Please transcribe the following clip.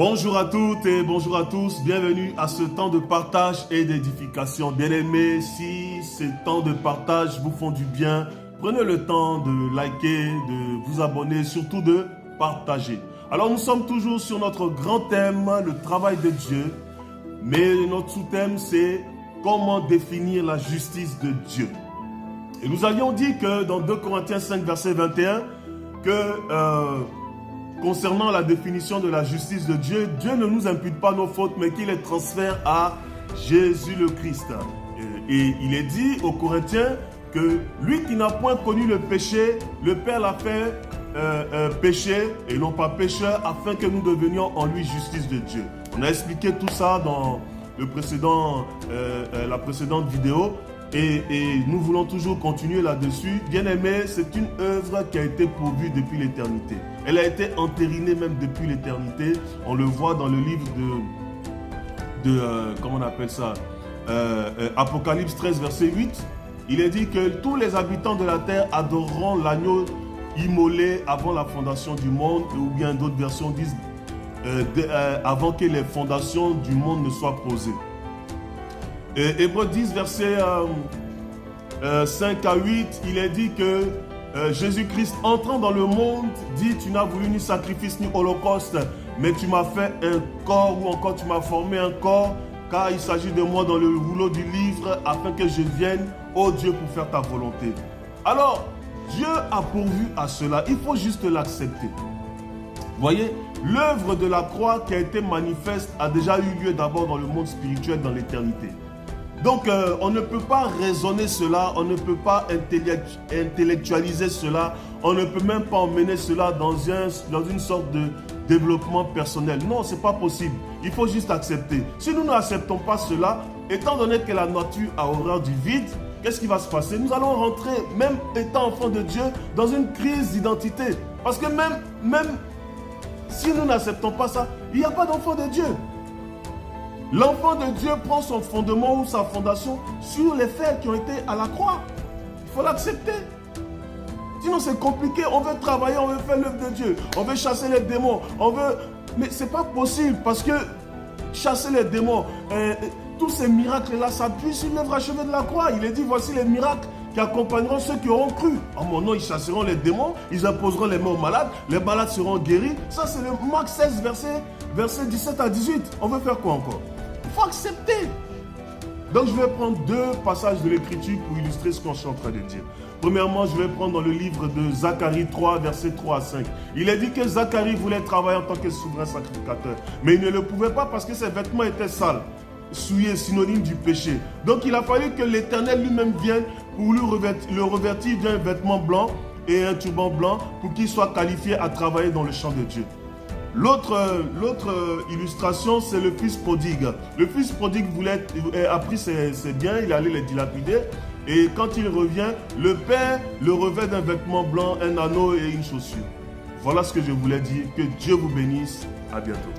Bonjour à toutes et bonjour à tous, bienvenue à ce temps de partage et d'édification. Bien-aimés, si ces temps de partage vous font du bien, prenez le temps de liker, de vous abonner, surtout de partager. Alors nous sommes toujours sur notre grand thème, le travail de Dieu, mais notre sous-thème c'est comment définir la justice de Dieu. Et nous avions dit que dans 2 Corinthiens 5 verset 21, concernant la définition de la justice de Dieu, Dieu ne nous impute pas nos fautes, mais qu'il les transfère à Jésus le Christ. Et il est dit aux Corinthiens que lui qui n'a point connu le péché, le Père l'a fait péché et non pas pécheur, afin que nous devenions en lui justice de Dieu. On a expliqué tout ça dans la précédente vidéo. Et nous voulons toujours continuer là-dessus. Bien-aimé, c'est une œuvre qui a été pourvue depuis l'éternité. Elle a été entérinée même depuis l'éternité. On le voit dans le livre comment on appelle ça, Apocalypse 13, verset 8. Il est dit que tous les habitants de la terre adoreront l'agneau immolé avant la fondation du monde, ou bien d'autres versions disent avant que les fondations du monde ne soient posées. Hébreux 10, verset 5 à 8, il est dit que Jésus-Christ entrant dans le monde dit « Tu n'as voulu ni sacrifice ni holocauste, mais tu m'as fait un corps, ou encore tu m'as formé un corps, car il s'agit de moi dans le rouleau du livre, afin que je vienne, ô Dieu, pour faire ta volonté. » Alors, Dieu a pourvu à cela, il faut juste l'accepter. Vous voyez, l'œuvre de la croix qui a été manifeste a déjà eu lieu d'abord dans le monde spirituel, dans l'éternité. Donc, on ne peut pas raisonner cela, on ne peut pas intellectualiser cela, on ne peut même pas emmener cela dans une sorte de développement personnel. Non, ce n'est pas possible. Il faut juste accepter. Si nous n'acceptons pas cela, étant donné que la nature a horreur du vide, qu'est-ce qui va se passer? Nous allons rentrer, même étant enfants de Dieu, dans une crise d'identité. Parce que même si nous n'acceptons pas ça, il n'y a pas d'enfant de Dieu. L'enfant de Dieu prend son fondement ou sa fondation sur les faits qui ont été à la croix. Il faut l'accepter. Sinon c'est compliqué, on veut travailler, on veut faire l'œuvre de Dieu, on veut chasser les démons, mais ce n'est pas possible parce que chasser les démons, tous ces miracles-là s'appuient sur l'œuvre achevée de la croix. Il est dit, voici les miracles qui accompagneront ceux qui auront cru. En mon nom, ils chasseront les démons, ils imposeront les mains aux malades, les malades seront guéris. Ça c'est le Marc 16, verset 17 à 18. On veut faire quoi encore? Il faut accepter. Donc je vais prendre 2 passages de l'écriture pour illustrer ce qu'on est en train de dire. Premièrement, je vais prendre dans le livre de Zacharie 3, versets 3 à 5. Il est dit que Zacharie voulait travailler en tant que souverain sacrificateur. Mais il ne le pouvait pas parce que ses vêtements étaient sales, souillés, synonyme du péché. Donc il a fallu que l'Éternel lui-même vienne pour le revêtir d'un vêtement blanc et un turban blanc pour qu'il soit qualifié à travailler dans le champ de Dieu. L'autre illustration, c'est le fils prodigue. Le fils prodigue a pris ses biens, il allait les dilapider. Et quand il revient, le père le revêt d'un vêtement blanc, un anneau et une chaussure. Voilà ce que je voulais dire. Que Dieu vous bénisse. À bientôt.